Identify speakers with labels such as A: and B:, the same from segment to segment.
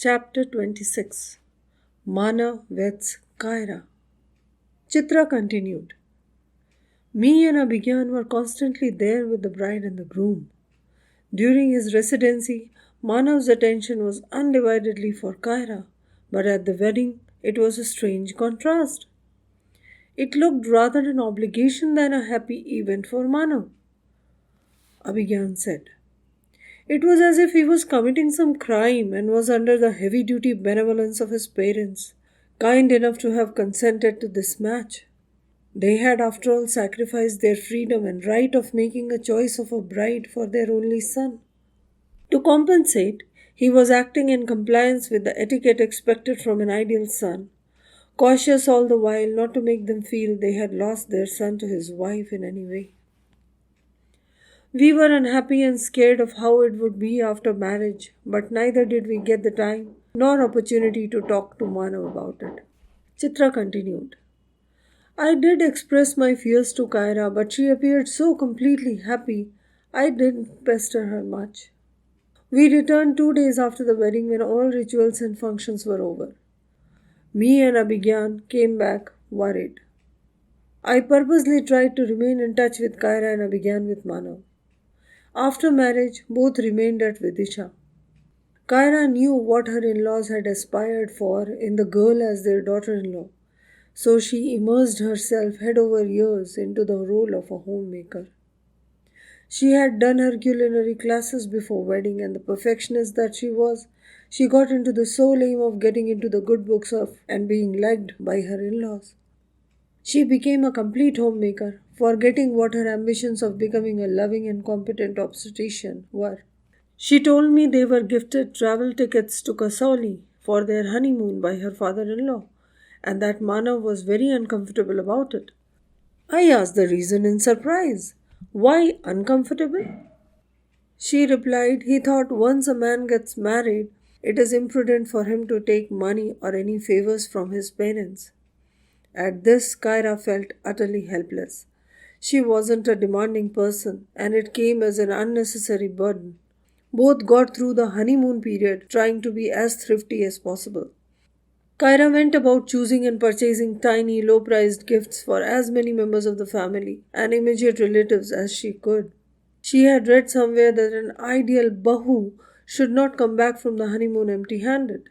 A: Chapter 26. Mana Vets Kaira. Chitra continued. Me and Abhigyan were constantly there with the bride and the groom. During his residency, Manav's attention was undividedly for Kaira, but at the wedding, it was a strange contrast. It looked rather an obligation than a happy event for Manav, Abhigyan said. It was as if he was committing some crime and was under the heavy duty benevolence of his parents, kind enough to have consented to this match. They had, after all, sacrificed their freedom and right of making a choice of a bride for their only son. To compensate, he was acting in compliance with the etiquette expected from an ideal son, cautious all the while not to make them feel they had lost their son to his wife in any way. We were unhappy and scared of how it would be after marriage, but neither did we get the time nor opportunity to talk to Manav about it. Chitra continued. I did express my fears to Kaira, but she appeared so completely happy, I didn't pester her much. We returned 2 days after the wedding when all rituals and functions were over. Me and Abhigyan came back worried. I purposely tried to remain in touch with Kaira and Abhigyan with Manav. After marriage, both remained at Vidisha. Kaira knew what her in-laws had aspired for in the girl as their daughter-in-law, so she immersed herself head over ears into the role of a homemaker. She had done her culinary classes before wedding, and the perfectionist that she was, she got into the sole aim of getting into the good books of and being liked by her in-laws. She became a complete homemaker, forgetting what her ambitions of becoming a loving and competent obstetrician were. She told me they were gifted travel tickets to Kasauli for their honeymoon by her father-in-law, and that Manav was very uncomfortable about it. I asked the reason in surprise. Why uncomfortable? She replied he thought once a man gets married, it is imprudent for him to take money or any favors from his parents. At this, Kaira felt utterly helpless. She wasn't a demanding person, and it came as an unnecessary burden. Both got through the honeymoon period trying to be as thrifty as possible. Kyra went about choosing and purchasing tiny, low priced gifts for as many members of the family and immediate relatives as she could. She had read somewhere that an ideal Bahu should not come back from the honeymoon empty handed.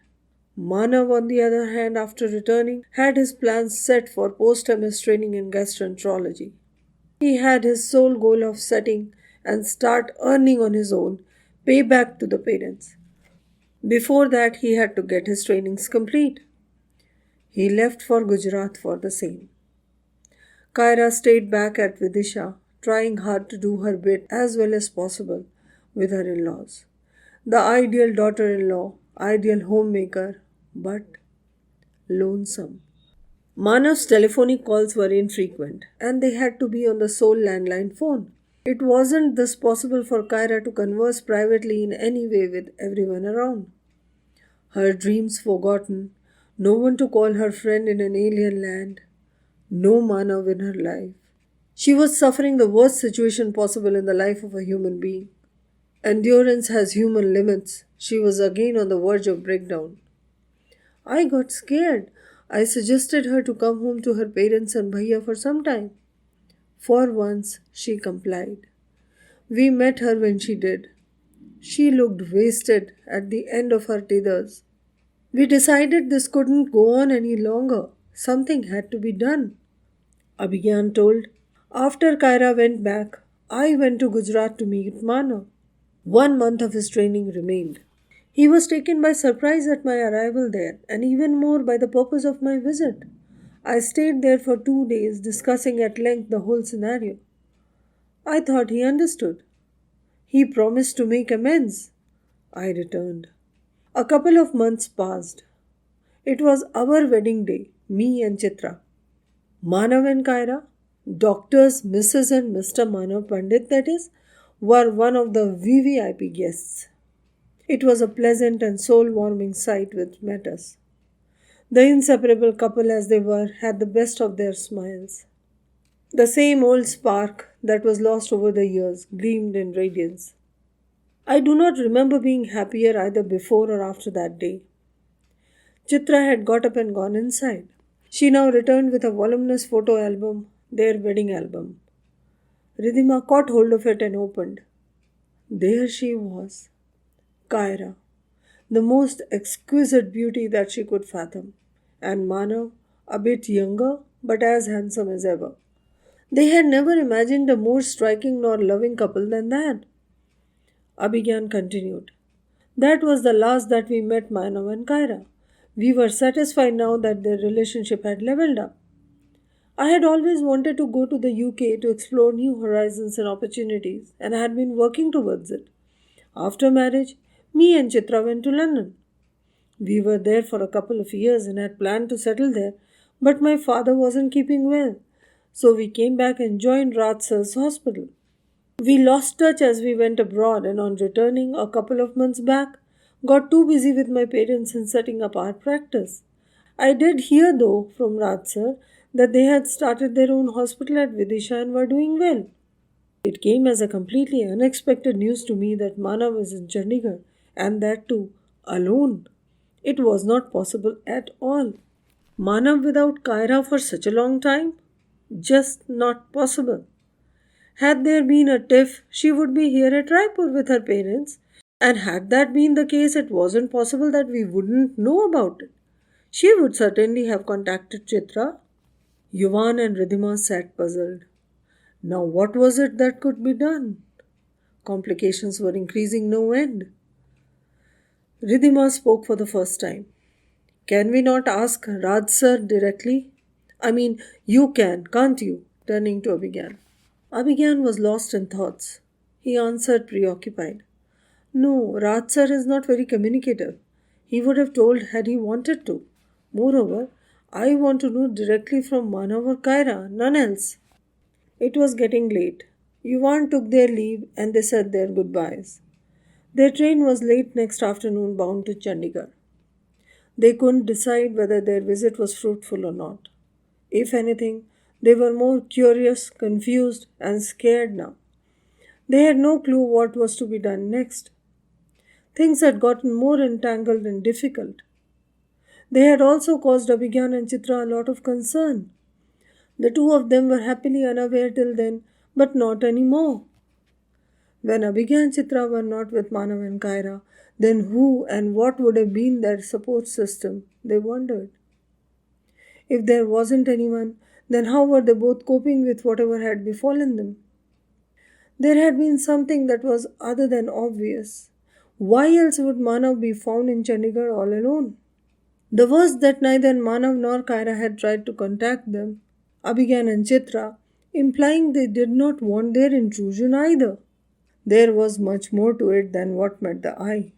A: Manav, on the other hand, after returning, had his plans set for post-MS training in gastroenterology. He had his sole goal of setting and start earning on his own, pay back to the parents. Before that, he had to get his trainings complete. He left for Gujarat for the same. Kaira stayed back at Vidisha, trying hard to do her bit as well as possible with her in-laws. The ideal daughter-in-law, ideal homemaker, but lonesome. Manav's telephonic calls were infrequent, and they had to be on the sole landline phone. It wasn't thus possible for Kyra to converse privately in any way with everyone around. Her dreams forgotten, no one to call her friend in an alien land, no Manav in her life. She was suffering the worst situation possible in the life of a human being. Endurance has human limits. She was again on the verge of breakdown. I got scared. I suggested her to come home to her parents and Bhaiya for some time. For once, she complied. We met her when she did. She looked wasted at the end of her tethers. We decided this couldn't go on any longer. Something had to be done. Abhigyan told. After Kaira went back, I went to Gujarat to meet Manav. 1 month of his training remained. He was taken by surprise at my arrival there, and even more by the purpose of my visit. I stayed there for 2 days, discussing at length the whole scenario. I thought he understood. He promised to make amends. I returned. A couple of months passed. It was our wedding day, me and Chitra. Manav and Kaira, doctors Mrs. and Mr. Manav Pandit, that is, were one of the VVIP guests. It was a pleasant and soul-warming sight which met us. The inseparable couple as they were had the best of their smiles. The same old spark that was lost over the years gleamed in radiance. I do not remember being happier either before or after that day. Chitra had got up and gone inside. She now returned with a voluminous photo album, their wedding album. Ridhima caught hold of it and opened. There she was, Kyra, the most exquisite beauty that she could fathom, and Manav, a bit younger but as handsome as ever. They had never imagined a more striking nor loving couple than that. Abhigyan continued. That was the last that we met Manav and Kyra. We were satisfied now that their relationship had leveled up. I had always wanted to go to the UK to explore new horizons and opportunities, and I had been working towards it. After marriage, me and Chitra went to London. We were there for a couple of years and had planned to settle there, but my father wasn't keeping well, so we came back and joined Ratsar's hospital. We lost touch as we went abroad, and on returning a couple of months back, got too busy with my parents in setting up our practice. I did hear, though, from Ratsar that they had started their own hospital at Vidisha and were doing well. It came as a completely unexpected news to me that Mana was in Chandigarh, and that too, alone. It was not possible at all. Manav without Kaira for such a long time? Just not possible. Had there been a tiff, she would be here at Raipur with her parents, and had that been the case, it wasn't possible that we wouldn't know about it. She would certainly have contacted Chitra. Yuvan and Ridhima sat puzzled. Now, what was it that could be done? Complications were increasing no end. Ridhima spoke for the first time. Can we not ask Raj sir directly? I mean, you can, can't you? Turning to Abhigyan. Abhigyan was lost in thoughts. He answered preoccupied. No, Raj sir is not very communicative. He would have told had he wanted to. Moreover, I want to know directly from Manav or Kaira, none else. It was getting late. Yuvan took their leave and they said their goodbyes. Their train was late next afternoon bound to Chandigarh. They couldn't decide whether their visit was fruitful or not. If anything, they were more curious, confused, and scared now. They had no clue what was to be done next. Things had gotten more entangled and difficult. They had also caused Abhigyan and Chitra a lot of concern. The two of them were happily unaware till then, but not any more. When Abhigya and Chitra were not with Manav and Kaira, then who and what would have been their support system? They wondered. If there wasn't anyone, then how were they both coping with whatever had befallen them? There had been something that was other than obvious. Why else would Manav be found in Chandigarh all alone? The worst that neither Manav nor Kaira had tried to contact them, Abhigyan and Chitra, implying they did not want their intrusion either. There was much more to it than what met the eye.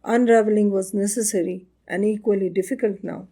A: Unraveling was necessary and equally difficult now.